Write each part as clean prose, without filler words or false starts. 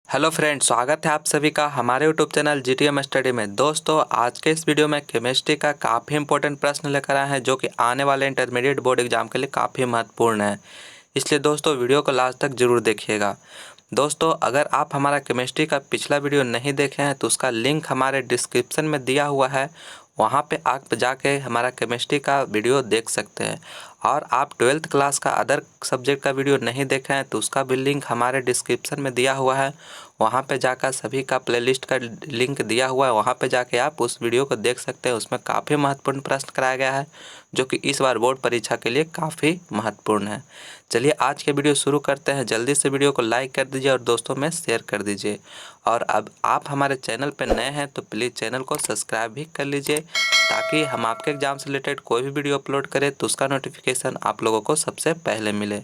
Hello friend, स्वागत है आप सभी का हमारे यूट्यूब चैनल जीटीएम स्टडी में। दोस्तों, आज के इस वीडियो में केमिस्ट्री का काफ़ी इंपॉर्टेंट प्रश्न लेकर आए हैं जो कि आने वाले इंटरमीडिएट बोर्ड एग्जाम के लिए काफ़ी महत्वपूर्ण है। इसलिए दोस्तों वीडियो को लास्ट तक जरूर देखिएगा। दोस्तों, अगर आप हमारा केमिस्ट्री का पिछला वीडियो नहीं देखे हैं तो उसका लिंक हमारे डिस्क्रिप्शन में दिया हुआ है, वहाँ पे आप जाके हमारा केमिस्ट्री का वीडियो देख सकते हैं। और आप 12th क्लास का अदर सब्जेक्ट का वीडियो नहीं देखे हैं तो उसका भी लिंक हमारे डिस्क्रिप्शन में दिया हुआ है, वहाँ पे जाकर सभी का प्लेलिस्ट का लिंक दिया हुआ है, वहाँ पे जाके आप उस वीडियो को देख सकते हैं। उसमें काफ़ी महत्वपूर्ण प्रश्न कराया गया है जो कि इस बार बोर्ड परीक्षा के लिए काफ़ी महत्वपूर्ण है। चलिए आज के वीडियो शुरू करते हैं। जल्दी से वीडियो को लाइक कर दीजिए और दोस्तों में शेयर कर दीजिए। और अब आप हमारे चैनल पर नए हैं तो प्लीज़ चैनल को सब्सक्राइब भी कर लीजिए, ताकि हम आपके एग्जाम से रिलेटेड कोई भी वीडियो अपलोड करें तो उसका नोटिफिकेशन आप लोगों को सबसे पहले मिले।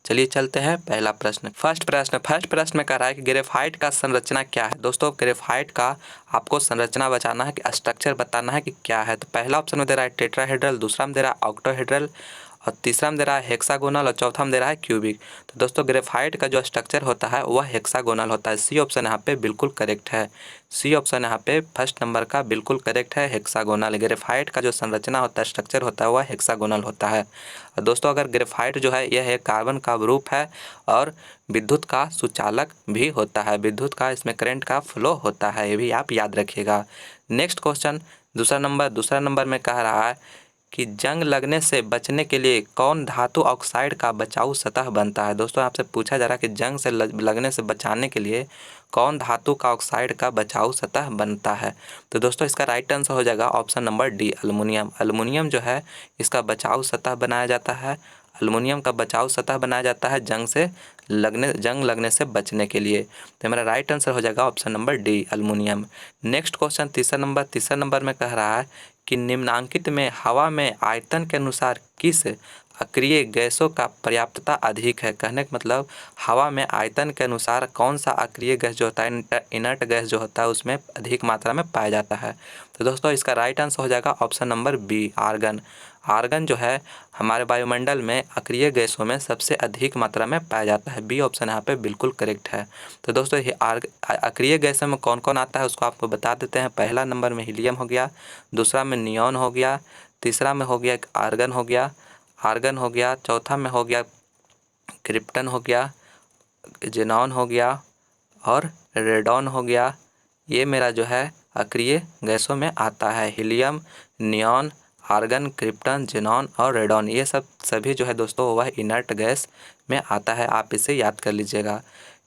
चलिए चलते हैं पहला प्रश्न। फर्स्ट प्रश्न में कह रहा है कि ग्रेफाइट का संरचना क्या है। दोस्तों, ग्रेफाइट का आपको संरचना बताना है कि स्ट्रक्चर बताना है कि क्या है। तो पहला ऑप्शन में दे रहा है टेट्राहेड्रल, दूसरा में दे रहा है ऑक्टोहेड्रल, और तीसरा में दे रहा है हेक्सागोनल, और चौथा में दे रहा है क्यूबिक। तो दोस्तों, ग्रेफाइट का जो स्ट्रक्चर होता है वह हेक्सागोनल होता है। सी ऑप्शन यहाँ पे बिल्कुल करेक्ट है। सी ऑप्शन यहाँ पे फर्स्ट नंबर का बिल्कुल करेक्ट है, हेक्सागोनल। ग्रेफाइट का जो संरचना होता है, स्ट्रक्चर होता है, वह हेक्सागोनल होता है। और दोस्तों, अगर ग्रेफाइट जो है यह एक कार्बन का ग्रुप है और विद्युत का सुचालक भी होता है। विद्युत का इसमें करंट का फ्लो होता है, ये भी आप याद रखिएगा। नेक्स्ट क्वेश्चन दूसरा नंबर में कह रहा है कि जंग लगने से बचने के लिए कौन धातु ऑक्साइड का बचाऊ सतह बनता है। दोस्तों, आपसे पूछा जा रहा है कि जंग से लगने से बचाने के लिए कौन धातु का ऑक्साइड का बचाऊ सतह बनता है। तो दोस्तों, इसका राइट आंसर हो जाएगा option number D, aluminium. Aluminium जो है इसका बचाऊ सतह बनाया जाता है। अल्युमिनियम का बचाऊ सतह बनाया जाता है जंग लगने से बचने के लिए। तो मेरा राइट आंसर हो जाएगा option number D, aluminium. Next question तीसरा नंबर में कह रहा है कि निम्नांकित में हवा में आयतन के अनुसार किस अक्रिय गैसों का पर्याप्तता अधिक है। कहने का मतलब हवा में आयतन के अनुसार कौन सा अक्रिय गैस जो होता है, इनर्ट गैस जो होता है, उसमें अधिक मात्रा में पाया जाता है। तो दोस्तों, इसका राइट आंसर हो जाएगा option number B, argon. Argon जो है हमारे वायुमंडल में अक्रिय गैसों में सबसे अधिक मात्रा में पाया जाता है। बी ऑप्शन यहाँ पे बिल्कुल करेक्ट है। तो दोस्तों, ये अक्रिय गैसों में कौन कौन आता है उसको आपको बता देते हैं। पहला नंबर में हीलियम हो गया, दूसरा में नियॉन हो गया, तीसरा में हो गया आर्गन हो गया, चौथा में हो गया क्रिप्टन हो गया, जेनॉन हो गया और रेडॉन हो गया। ये मेरा जो है अक्रिय गैसों में आता है। Helium, neon, argon, krypton, xenon और रेडॉन, ये सभी जो है दोस्तों वह इनर्ट गैस में आता है। आप इसे याद कर लीजिएगा।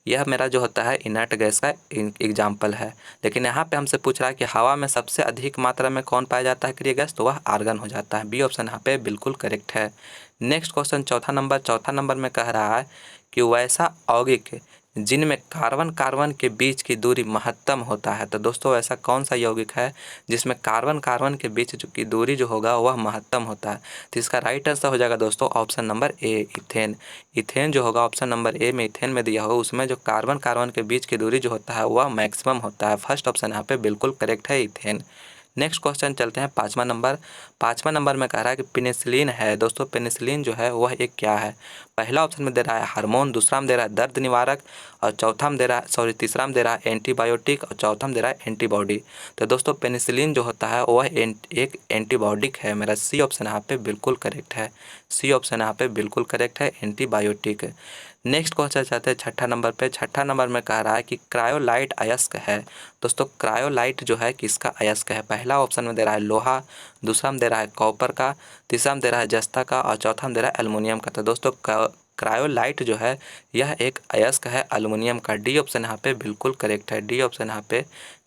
यह मेरा जो होता है इनर्ट गैस का एग्जाम्पल है। लेकिन यहाँ पे हमसे पूछ रहा है कि हवा में सबसे अधिक मात्रा में कौन पाया जाता है अक्रिय गैस, तो वह आर्गन हो जाता है। बी ऑप्शन यहाँ पे बिल्कुल करेक्ट है। नेक्स्ट क्वेश्चन चौथा नंबर में कह रहा है कि वैसा यौगिक जिनमें कार्बन कार्बन के बीच की दूरी महत्तम होता है। तो दोस्तों, ऐसा कौन सा यौगिक है जिसमें कार्बन कार्बन के बीच की दूरी जो होगा वह महत्तम होता है। तो इसका राइट आंसर हो जाएगा दोस्तों option number A, ethane. Ethane जो होगा ऑप्शन नंबर ए में इथेन में दिया हो, उसमें जो कार्बन कार्बन के बीच की दूरी जो होता है वह मैक्सिमम होता है। फर्स्ट ऑप्शन यहाँ पे बिल्कुल करेक्ट है, इथेन। नेक्स्ट क्वेश्चन चलते हैं पाँचवा नंबर में कह रहा है कि पेनिसिलिन है। दोस्तों, पेनिसिलिन जो है वह एक क्या है। पहला ऑप्शन में दे रहा है हार्मोन, दूसरा में दे रहा है दर्द निवारक, और तीसरा में दे रहा है एंटीबायोटिक, और चौथा में दे रहा है एंटीबॉडी। तो दोस्तों, पेनिसिलिन जो होता है वह एक एंटीबायोटिक है। मेरा सी ऑप्शन यहाँ पे बिल्कुल करेक्ट है। सी ऑप्शन यहाँ पे बिल्कुल करेक्ट है, एंटीबायोटिक। नेक्स्ट क्वेश्चन चाहते हैं छठा नंबर में कह रहा है कि क्रायोलाइट अयस्क है। दोस्तों, क्रायोलाइट जो है किसका अयस्क है। पहला ऑप्शन में दे रहा है लोहा, दूसरा में दे रहा है कॉपर का, तीसरा में दे रहा है जस्ता का, और चौथा में दे रहा है एल्युमिनियम का। तो दोस्तों, क्रायोलाइट जो है यह एक अयस्क है एल्युमिनियम का। डी ऑप्शन यहाँ पे बिल्कुल करेक्ट है। डी ऑप्शन यहाँ पे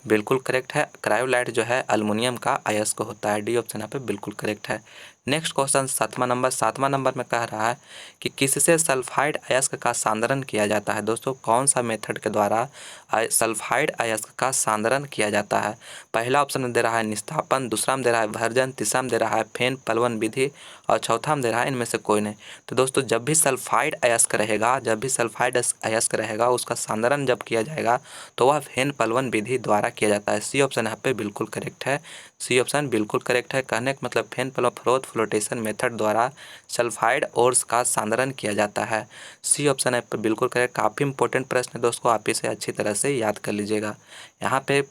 बिल्कुल करेक्ट है। क्रायोलाइट जो है एल्युमिनियम का अयस्क होता है। डी ऑप्शन यहाँ पे बिल्कुल करेक्ट है। नेक्स्ट क्वेश्चन सातवां नंबर में कह रहा है कि किससे सल्फाइड अयस्क का सांद्रण किया जाता है। दोस्तों, कौन सा मेथड के द्वारा सल्फाइड अयस्क का सांद्रण किया जाता है। पहला ऑप्शन में दे रहा है निस्तापन, दूसरा में दे रहा है भर्जन, तीसरा में दे रहा है फेन पलवन विधि, और चौथा में दे रहा है इनमें से कोई नहीं। तो दोस्तों, जब भी सल्फाइड अयस्क रहेगा उसका सांद्रण जब किया जाएगा तो वह फेन पलवन विधि द्वारा द्वारा किया जाता है। सी ऑप्शन यहाँ पे बिल्कुल करेक्ट है। सी ऑप्शन बिल्कुल करेक्ट है। कहने का मतलब फेन फ्लोटेशन मेथड द्वारा सल्फाइड ओर्स का सांद्रण किया जाता है। सी ऑप्शन यहाँ पे बिल्कुल करेक्ट। काफ़ी इंपॉर्टेंट प्रश्न है दोस्तों, आप इसे अच्छी तरह से याद कर लीजिएगा। यहाँ पे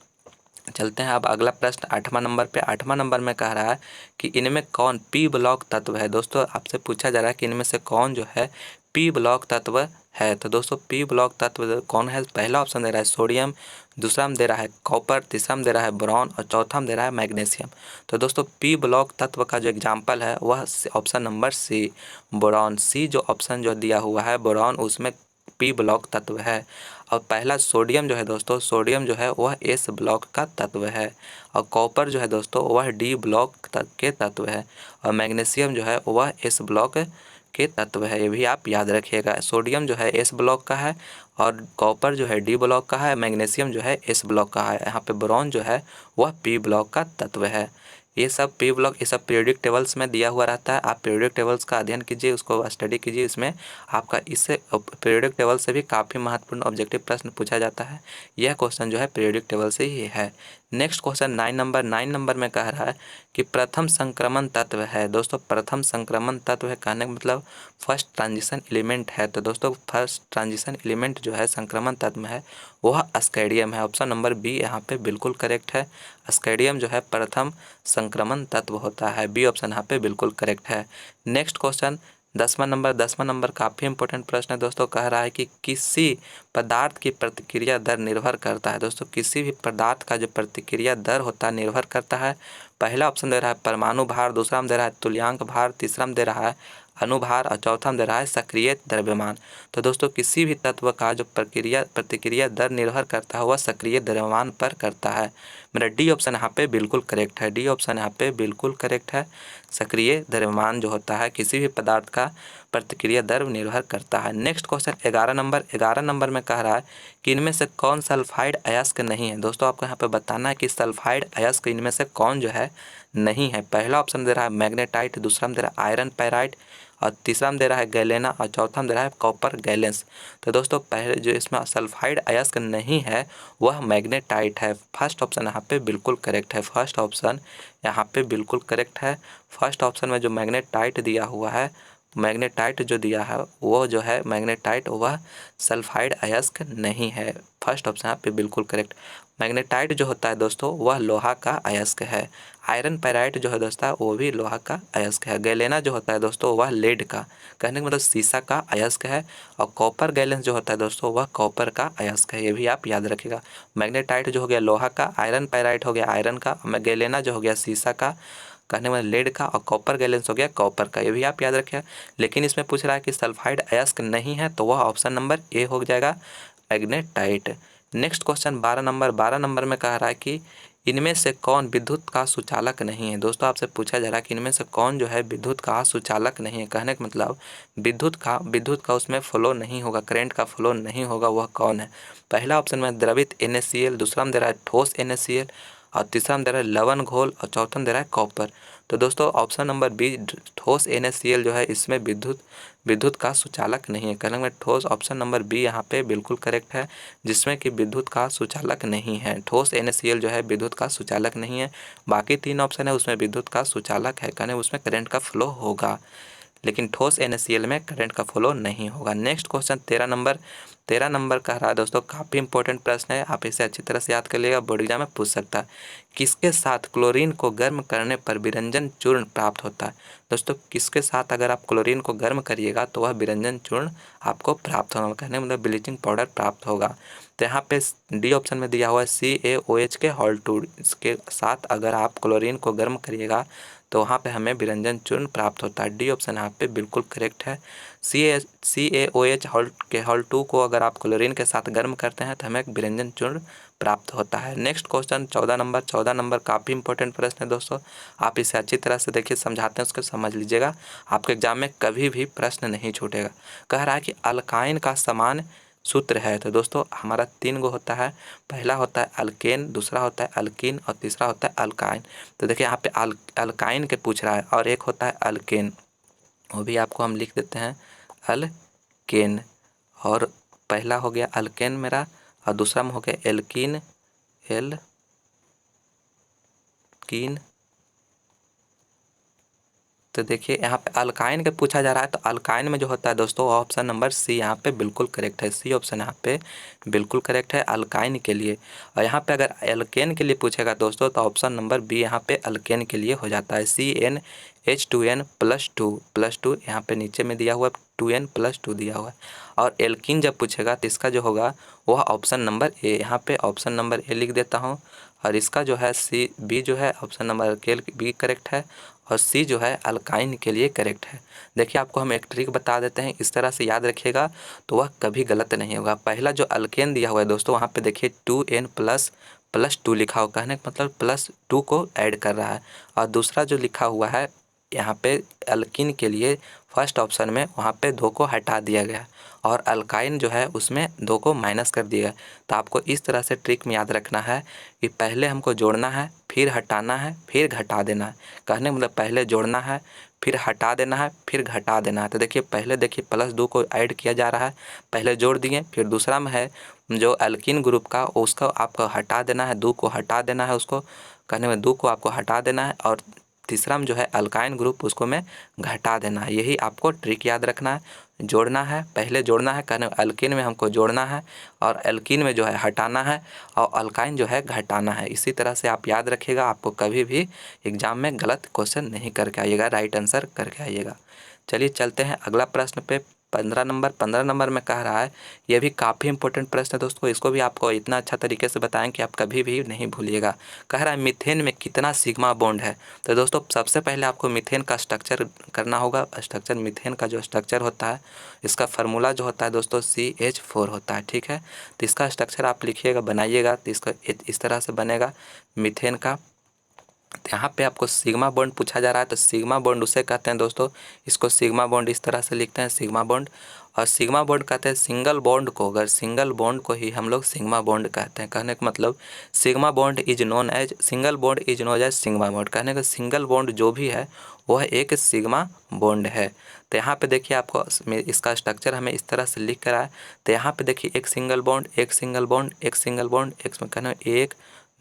चलते हैं अब अगला प्रश्न 8वां नंबर पे। 8वां नंबर में कह रहा है कि इनमें कौन पी ब्लॉक तत्व है। दोस्तों आपसे पूछा जा रहा है कि इनमें से कौन जो है पी ब्लॉक तत्व है। तो दोस्तों पी ब्लॉक तत्व कौन है। पहला ऑप्शन दे रहा है सोडियम, दूसरा में दे रहा है कॉपर, तीसरा में दे रहा है बोरॉन और चौथा में दे रहा है मैग्नीशियम। तो दोस्तों पी ब्लॉक तत्व का जो एग्जाम्पल है वह ऑप्शन नंबर सी बोरॉन। सी जो ऑप्शन जो दिया हुआ है बोरॉन, उसमें पी ब्लॉक तत्व है। और पहला सोडियम जो है दोस्तों, सोडियम जो है वह एस ब्लॉक का तत्व है। और कॉपर जो है दोस्तों वह डी ब्लॉक के तत्व है। और मैग्नीशियम जो है वह एस ब्लॉक के तत्व है। ये भी आप याद रखिएगा। सोडियम जो है एस ब्लॉक का है और कॉपर जो है डी ब्लॉक का है, मैग्नीशियम जो है एस ब्लॉक का है। यहाँ पे बोरॉन जो है वह पी ब्लॉक का तत्व है। ये सब पी ब्लॉक ये सब पीरियोडिक टेबल्स में दिया हुआ रहता है। आप पीरियोडिक टेबल्स का अध्ययन कीजिए, उसको स्टडी कीजिए। इसमें आपका इससे पीरियोडिक टेबल से भी काफ़ी महत्वपूर्ण ऑब्जेक्टिव प्रश्न पूछा जाता है। यह क्वेश्चन जो है पीरियोडिक टेबल से ही है। नेक्स्ट क्वेश्चन 9 नंबर में कह रहा है कि प्रथम संक्रमण तत्व है। दोस्तों प्रथम संक्रमण तत्व है कहने का मतलब फर्स्ट ट्रांजिशन एलिमेंट है। तो दोस्तों फर्स्ट ट्रांजिशन एलिमेंट जो है संक्रमण तत्व में है वह अस्केडियम है। ऑप्शन नंबर बी यहाँ पे बिल्कुल करेक्ट है। अस्केडियम जो है प्रथम संक्रमण तत्व होता है। बी ऑप्शन यहाँ पे बिल्कुल करेक्ट है। नेक्स्ट क्वेश्चन 10वां नंबर काफ़ी इंपॉर्टेंट प्रश्न है दोस्तों। कह रहा है कि किसी पदार्थ की प्रतिक्रिया दर निर्भर करता है। दोस्तों किसी भी पदार्थ का जो प्रतिक्रिया दर होता है निर्भर करता है। पहला ऑप्शन दे रहा है परमाणु भार, दूसरा में दे रहा है तुल्यांक भार, तीसरा में दे रहा है अनुभार और चौथा में दे रहा है सक्रिय द्रव्यमान। तो दोस्तों किसी भी तत्व का जो प्रतिक्रिया दर निर्भर करता है वह सक्रिय द्रव्यमान पर करता है। मेरा डी ऑप्शन यहाँ पे बिल्कुल करेक्ट है। डी ऑप्शन यहाँ पे बिल्कुल करेक्ट है। सक्रिय द्रव्यमान जो होता है किसी भी पदार्थ का प्रतिक्रिया दर निर्भर करता है। नेक्स्ट क्वेश्चन 11 नंबर में कह रहा है कि इनमें से कौन सल्फाइड अयस्क नहीं है। दोस्तों आपको यहाँ पे बताना है कि सल्फाइड अयस्क इनमें से कौन जो है नहीं है। पहला ऑप्शन दे रहा है मैग्नेटाइट, दूसरा में दे रहा है आयरन पैराइड और तीसरा में दे रहा है गैलेना और चौथा में दे रहा है कॉपर गैलेंस। तो दोस्तों पहले जो इसमें सल्फाइड अयस्क नहीं है वह मैग्नेटाइट है। फर्स्ट ऑप्शन यहाँ पे बिल्कुल करेक्ट है। फर्स्ट ऑप्शन यहाँ पे बिल्कुल करेक्ट है। फर्स्ट ऑप्शन में जो मैग्नेटाइट दिया हुआ है, मैग्नेटाइट जो दिया है वो जो है मैग्नेटाइट वह सल्फाइड अयस्क नहीं है। फर्स्ट ऑप्शन यहाँ पे बिल्कुल करेक्ट। मैग्नेटाइट जो होता है दोस्तों वह लोहा का अयस्क है। आयरन पैराइट जो है दोस्तों वो भी लोहा का अयस्क है। गैलेना जो होता है दोस्तों वह लेड का, कहने का मतलब शीशा का अयस्क है। और कॉपर गैलेंस जो होता है दोस्तों वह कॉपर का अयस्क है। ये भी आप याद रखिएगा। मैग्नेटाइट जो हो गया लोहा का, आयरन पैराइट हो गया आयरन का, गैलेना जो हो गया शीशा का, कहने में लेड का, और कॉपर गैलेंस हो गया कॉपर का। ये भी आप याद रखिएगा। लेकिन इसमें पूछ रहा है कि सल्फाइड अयस्क नहीं है तो वह ऑप्शन नंबर ए हो जाएगा मैग्नेटाइट। नेक्स्ट क्वेश्चन 12 नंबर में कह रहा है कि इनमें से कौन विद्युत का सुचालक नहीं है। दोस्तों आपसे पूछा जा रहा है कि इनमें से कौन जो है विद्युत का सुचालक नहीं है। कहने का मतलब विद्युत का उसमें फ्लो नहीं होगा, करंट का फ्लो नहीं होगा, वह कौन है। पहला ऑप्शन में द्रवित NaCl, दूसरा में दे रहा है ठोस NaCl और तीसरा में दे रहा है लवण घोल और चौथा में दे रहा है कॉपर। तो दोस्तों ऑप्शन नंबर बी ठोस NaCl जो है इसमें विद्युत का सुचालक नहीं है। कहने में ठोस ऑप्शन नंबर बी यहाँ पे बिल्कुल करेक्ट है, जिसमें कि विद्युत का सुचालक नहीं है। ठोस NaCl जो है विद्युत का सुचालक नहीं है। बाकी 3 ऑप्शन है उसमें विद्युत का सुचालक है, कहने उसमें करंट का फ्लो होगा, लेकिन ठोस NaCl में करंट का फ्लो नहीं होगा। नेक्स्ट क्वेश्चन 13 नंबर कह रहा है दोस्तों, काफ़ी इंपॉर्टेंट प्रश्न है, आप इसे अच्छी तरह से याद कर लिएगा, बोर्ड एग्जाम में पूछ सकता है। किसके साथ क्लोरीन को गर्म करने पर विरंजन चूर्ण प्राप्त होता है। दोस्तों किसके साथ अगर आप क्लोरीन को गर्म करिएगा तो वह विरंजन चूर्ण आपको प्राप्त होगा, कहने मतलब ब्लीचिंग पाउडर प्राप्त होगा। तो यहाँ पे डी ऑप्शन में दिया हुआ है CaOH के हॉल2, इसके साथ अगर आप क्लोरीन को गर्म करिएगा तो वहाँ पे हमें विरंजन चूर्ण प्राप्त होता है। डी ऑप्शन यहाँ पे बिल्कुल करेक्ट है। CaOH हॉल2 को अगर आप क्लोरीन के साथ गर्म करते हैं तो हमें विरंजन चूर्ण प्राप्त होता है। नेक्स्ट क्वेश्चन 14 नंबर काफ़ी इंपॉर्टेंट प्रश्न है दोस्तों, आप इसे अच्छी तरह से देखिए, समझाते हैं उसको समझ लीजिएगा, आपके एग्जाम में कभी भी प्रश्न नहीं छूटेगा। कह रहा है कि अल्काइन का समान सूत्र है। तो दोस्तों हमारा 3 गो होता है, पहला होता है अल्केन, दूसरा होता है अल्कीन और तीसरा होता है अल्काइन। तो देखिए यहाँ पे अल्काइन के पूछ रहा है और एक होता है अल्केन, वो भी आपको हम लिख देते हैं अल्केन। और पहला हो गया अल्केन मेरा और दूसरा में हो गया एल्कीन एल्कीन। तो देखिए यहाँ पे अल्काइन का पूछा जा रहा है, तो अल्काइन में जो होता है दोस्तों ऑप्शन नंबर सी यहाँ पे बिल्कुल करेक्ट है। सी ऑप्शन यहाँ पे बिल्कुल करेक्ट है अल्काइन के लिए। और यहाँ पे अगर एल्केन के लिए पूछेगा दोस्तों तो ऑप्शन नंबर बी यहाँ पे अल्केन के लिए हो जाता है। CnH2n+2 यहाँ पे नीचे में दिया हुआ 2n+2 दिया हुआ है। और एल्किन जब पूछेगा तो इसका जो होगा वह ऑप्शन नंबर ए, यहाँ पे ऑप्शन नंबर ए लिख देता हूँ। और इसका जो है सी बी जो है option number alkane B correct है और सी जो है अल्काइन के लिए करेक्ट है। देखिए आपको हम एक ट्रिक बता देते हैं, इस तरह से याद रखिएगा तो वह कभी गलत नहीं होगा। पहला जो अल्केन दिया हुआ है दोस्तों वहाँ पे देखिए 2n++2 लिखा हुआ, कहने का मतलब +2 को ऐड कर रहा है। और दूसरा जो लिखा हुआ है यहाँ पे अल्किन के लिए फर्स्ट ऑप्शन में वहाँ पे 2 को हटा दिया गया और अल्काइन जो है उसमें 2 को माइनस कर दिया। तो आपको इस तरह से ट्रिक में याद रखना है कि पहले हमको जोड़ना है, फिर हटाना है, फिर घटा देना है। कहने मतलब पहले जोड़ना है, फिर हटा देना है, फिर घटा देना है। तो देखिए पहले देखिए +2 को ऐड किया जा रहा है, पहले जोड़ दिए, फिर दूसरा में है जो अल्किन ग्रुप का उसको आपको हटा देना है, 2 को हटा देना है उसको, कहने में 2 को आपको हटा देना है। और तीसरा में जो है अल्काइन ग्रुप उसको में घटा देना है। यही आपको ट्रिक याद रखना है, जोड़ना है, पहले जोड़ना है, कहने अल्किन में हमको जोड़ना है और अल्किन में जो है हटाना है और अल्काइन जो है घटाना है। इसी तरह से आप याद रखिएगा, आपको कभी भी एग्जाम में गलत क्वेश्चन नहीं करके आइएगा, राइट आंसर करके आइएगा। चलिए चलते हैं अगला प्रश्न पे। 15 नंबर में कह रहा है, ये भी काफ़ी इंपॉर्टेंट प्रश्न है दोस्तों, इसको भी आपको इतना अच्छा तरीके से बताएं कि आप कभी भी नहीं भूलिएगा। कह रहा है मीथेन में कितना सिग्मा बॉन्ड है। तो दोस्तों सबसे पहले आपको मीथेन का स्ट्रक्चर करना होगा। स्ट्रक्चर मीथेन का जो स्ट्रक्चर होता है इसका फार्मूला जो होता है दोस्तों CH4 होता है, ठीक है। तो इसका स्ट्रक्चर आप लिखिएगा, बनाइएगा, तो इसका इस तरह से बनेगा मीथेन का। तो यहाँ पे आपको सिग्मा बॉन्ड पूछा जा रहा है, तो सिग्मा बॉन्ड उसे कहते हैं दोस्तों, इसको सिग्मा बॉन्ड इस तरह से लिखते हैं सिग्मा बॉन्ड। और सिग्मा बॉन्ड कहते हैं सिंगल बॉन्ड को, अगर सिंगल बॉन्ड को ही हम लोग सिग्मा बॉन्ड कहते हैं। कहने का मतलब sigma bond is known as single bond is known as sigma bond. कहने का सिंगल बॉन्ड जो भी है वह एक सिग्मा बॉन्ड है। तो यहाँ पे देखिए आपको इसका स्ट्रक्चर हमें इस तरह से लिख कर आया। तो यहाँ पे देखिए एक सिंगल बॉन्ड, एक सिंगल बॉन्ड, एक सिंगल बॉन्ड, एक कहने 1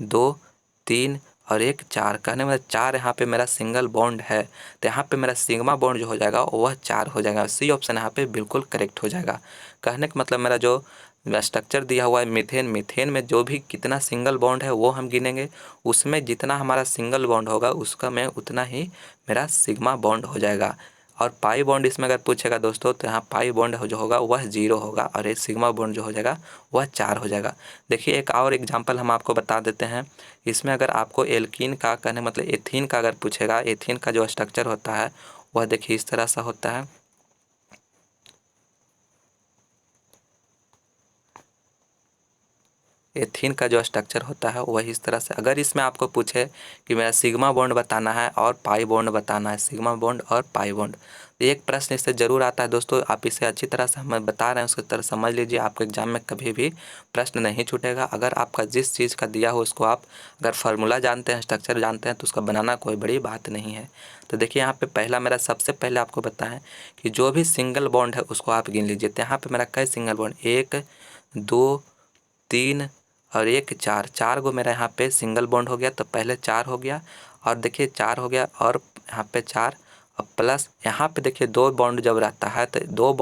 2 3 और 1 4, कहने मतलब 4 यहाँ पे मेरा सिंगल बॉन्ड है। तो यहाँ पे मेरा सिग्मा बॉन्ड जो हो जाएगा वह 4 हो जाएगा। सी ऑप्शन यहाँ पे बिल्कुल करेक्ट हो जाएगा। कहने का मतलब मेरा जो स्ट्रक्चर दिया हुआ है मीथेन में जो भी कितना सिंगल बॉन्ड है वो हम गिनेंगे, उसमें जितना हमारा सिंगल बॉन्ड होगा उसका में उतना ही मेरा सिग्मा बॉन्ड हो जाएगा। और पाई बॉन्ड इसमें अगर पूछेगा दोस्तों तो यहाँ पाई बॉन्ड जो होगा वह 0 होगा और एक सिग्मा बॉन्ड जो हो जाएगा वह 4 हो जाएगा। देखिए एक और एग्जांपल हम आपको बता देते हैं। इसमें अगर आपको एल्कीन का कहने मतलब एथीन का अगर पूछेगा, एथीन का जो स्ट्रक्चर होता है वह देखिए इस तरह सा होता है। एथीन का जो स्ट्रक्चर होता है वही इस तरह से। अगर इसमें आपको पूछे कि मेरा सिग्मा बॉन्ड बताना है और पाई बॉन्ड बताना है, सिग्मा बॉन्ड और पाई बॉन्ड, तो एक प्रश्न इससे ज़रूर आता है दोस्तों। आप इसे अच्छी तरह से हम बता रहे हैं उसकी तरह समझ लीजिए, आपको एग्जाम में कभी भी प्रश्न नहीं छूटेगा। अगर आपका जिस चीज़ का दिया हो उसको आप अगर फार्मूला जानते हैं, स्ट्रक्चर जानते हैं तो उसका बनाना कोई बड़ी बात नहीं है। तो देखिए यहाँ पे पहला मेरा सबसे पहले आपको बताएं कि जो भी सिंगल बॉन्ड है उसको आप गिन लीजिए। तो यहाँ पे मेरा कई सिंगल बॉन्ड 1 2 3 और 1 4, 4 गो मेरा यहाँ पे सिंगल बॉन्ड हो गया। तो पहले 4 हो गया और देखिए 4 हो गया और यहाँ पे 4 और प्लस यहाँ पे देखिए 2 बॉन्ड जब रहता है तो 2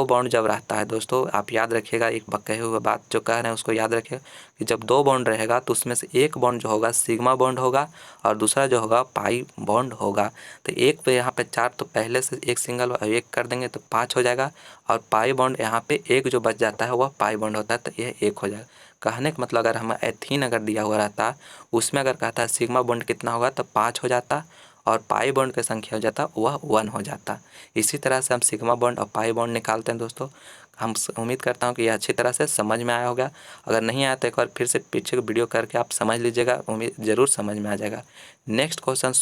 बॉन्ड जब रहता है दोस्तों, आप याद रखिएगा, एक कहे हुए बात जो कह रहे हैं उसको याद रखिएगा कि जब 2 बॉन्ड रहेगा तो उसमें से एक बॉन्ड जो होगा सिग्मा बॉन्ड होगा और दूसरा जो होगा पाई बॉन्ड होगा। तो एक पे यहाँ पे 4 तो पहले से एक सिंगल और 1 कर देंगे तो 5 हो जाएगा और पाई बॉन्ड यहाँ पे 1 जो बच जाता है वह पाई बॉन्ड होता है, तो यह 1 हो जाएगा। कहने का मतलब अगर हम एथीन अगर दिया हुआ रहता उसमें अगर कहता है सिग्मा बॉन्ड कितना होगा तो 5 हो जाता और पाई बॉन्ड की संख्या हो जाता वह 1 हो जाता। इसी तरह से हम सिग्मा बॉन्ड और पाई बॉन्ड निकालते हैं दोस्तों। हम उम्मीद करता हूँ कि यह अच्छी तरह से समझ में आया होगा। अगर नहीं आया तो एक बार फिर से पीछे का वीडियो करके आप समझ लीजिएगा, उम्मीद ज़रूर समझ में आ जाएगा। नेक्स्ट क्वेश्चन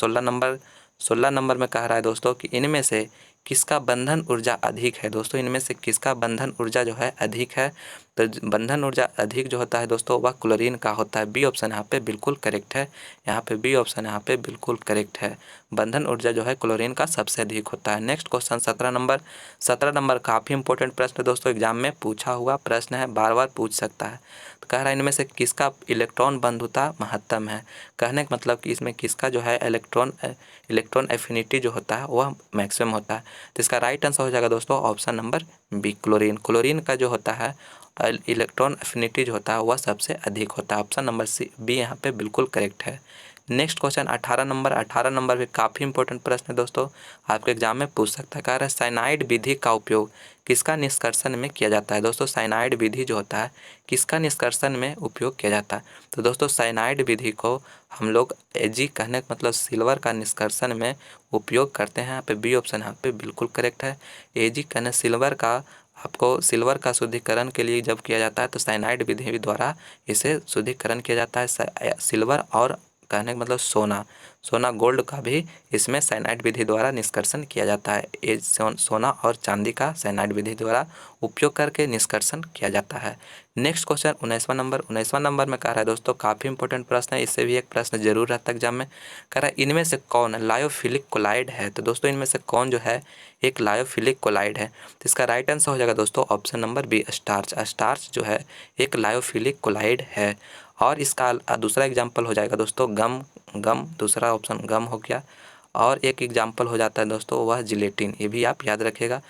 16 नंबर में कह रहा है दोस्तों कि इनमें से किसका बंधन ऊर्जा अधिक है। दोस्तों इनमें से किसका बंधन ऊर्जा जो है अधिक है। तो बंधन ऊर्जा अधिक जो होता है दोस्तों वह क्लोरीन का होता है। बी ऑप्शन यहाँ पे बिल्कुल करेक्ट है। यहाँ पे बी ऑप्शन यहाँ पे बिल्कुल करेक्ट है। बंधन ऊर्जा जो है क्लोरीन का सबसे अधिक होता है। नेक्स्ट क्वेश्चन 17 नंबर काफ़ी इंपॉर्टेंट प्रश्न है दोस्तों, एग्जाम में पूछा हुआ प्रश्न है, बार बार पूछ सकता है। तो कह रहा है इनमें से किसका इलेक्ट्रॉन बंधुता महत्तम है। कहने का मतलब कि इसमें किसका जो है इलेक्ट्रॉन एफिनिटी जो होता है वह मैक्सिमम होता है। तो इसका राइट आंसर हो जाएगा दोस्तों option number B, chlorine. Chlorine का जो होता है इलेक्ट्रॉन एफिनिटी जो होता है वह सबसे अधिक होता है। ऑप्शन नंबर सी बी यहाँ पे बिल्कुल करेक्ट है। नेक्स्ट क्वेश्चन 18 नंबर भी काफ़ी इंपॉर्टेंट प्रश्न है दोस्तों, आपके एग्जाम में पूछ सकता है। कह रहा है साइनाइड विधि का उपयोग किसका निष्कर्षण में किया जाता है। दोस्तों साइनाइड विधि जो होता है किसका निष्कर्षण में उपयोग किया जाता है। तो दोस्तों साइनाइड विधि को हम लोग एजी कहने का मतलब सिल्वर का निष्कर्षण में उपयोग करते हैं। यहाँ पे बी ऑप्शन यहाँ पे बिल्कुल करेक्ट है। एजी कहने सिल्वर का आपको सिल्वर का शुद्धिकरण के लिए जब किया जाता है तो साइनाइड विधि द्वारा इसे शुद्धिकरण किया जाता है। सिल्वर और कहने का मतलब सोना गोल्ड का भी इसमें साइनाइड विधि द्वारा निष्कर्षण किया जाता है। सोना और चांदी का साइनाइड विधि द्वारा उपयोग करके निष्कर्षण किया जाता है। नेक्स्ट क्वेश्चन 19वां नंबर में कह रहा है दोस्तों काफ़ी इंपॉर्टेंट प्रश्न है, इससे भी एक प्रश्न जरूर रहता है एग्जाम में। कह रहा है इनमें से कौन लायोफिलिक कोलाइड है। तो दोस्तों इनमें से कौन जो है एक लायोफिलिक कोलाइड है। तो इसका राइट आंसर हो जाएगा दोस्तों option number B, starch. Starch जो है एक लायोफिलिक कोलाइड है। और इसका दूसरा एग्जाम्पल हो जाएगा दोस्तों गम, दूसरा ऑप्शन गम हो गया। और एक एग्जाम्पल हो जाता है दोस्तों वह जिलेटिन, ये भी आप याद रखिएगा।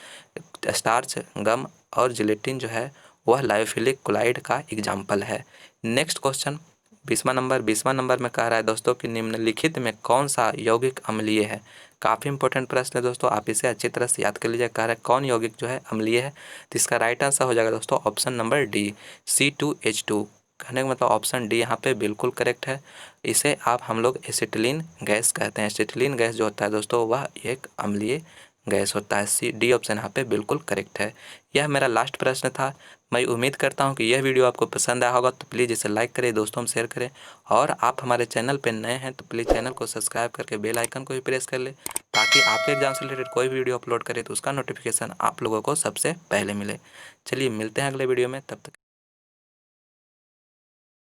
स्टार्च, गम और जिलेटिन जो है वह लायोफिलिक कोलाइड का एग्जाम्पल है। नेक्स्ट क्वेश्चन 20वां नंबर में कह रहा है दोस्तों कि निम्नलिखित में कौन सा यौगिक अम्लीय है। काफ़ी इंपॉर्टेंट प्रश्न है दोस्तों, आप इसे अच्छी तरह से याद कर लीजिए। कह रहा है कौन यौगिक जो है अम्लीय है। तो इसका राइट आंसर हो जाएगा दोस्तों ऑप्शन नंबर डी, C2H2। कहने का मतलब ऑप्शन डी यहाँ पे बिल्कुल करेक्ट है। इसे आप हम लोग एसिटिलीन गैस कहते हैं। एसिटिलीन गैस जो होता है दोस्तों वह एक अम्लीय गैस होता है। सी डी ऑप्शन यहाँ पे बिल्कुल करेक्ट है। यह मेरा लास्ट प्रश्न था। मैं उम्मीद करता हूँ कि यह वीडियो आपको पसंद आया होगा, तो प्लीज़ इसे लाइक करें, दोस्तों में शेयर करें। और आप हमारे चैनल पर नए हैं तो प्लीज़ चैनल को सब्सक्राइब करके बेल आइकन को भी प्रेस कर ले, ताकि आपके एग्जाम से रिलेटेड कोई वीडियो अपलोड करें तो उसका नोटिफिकेशन आप लोगों को सबसे पहले मिले। चलिए मिलते हैं अगले वीडियो में, तब तक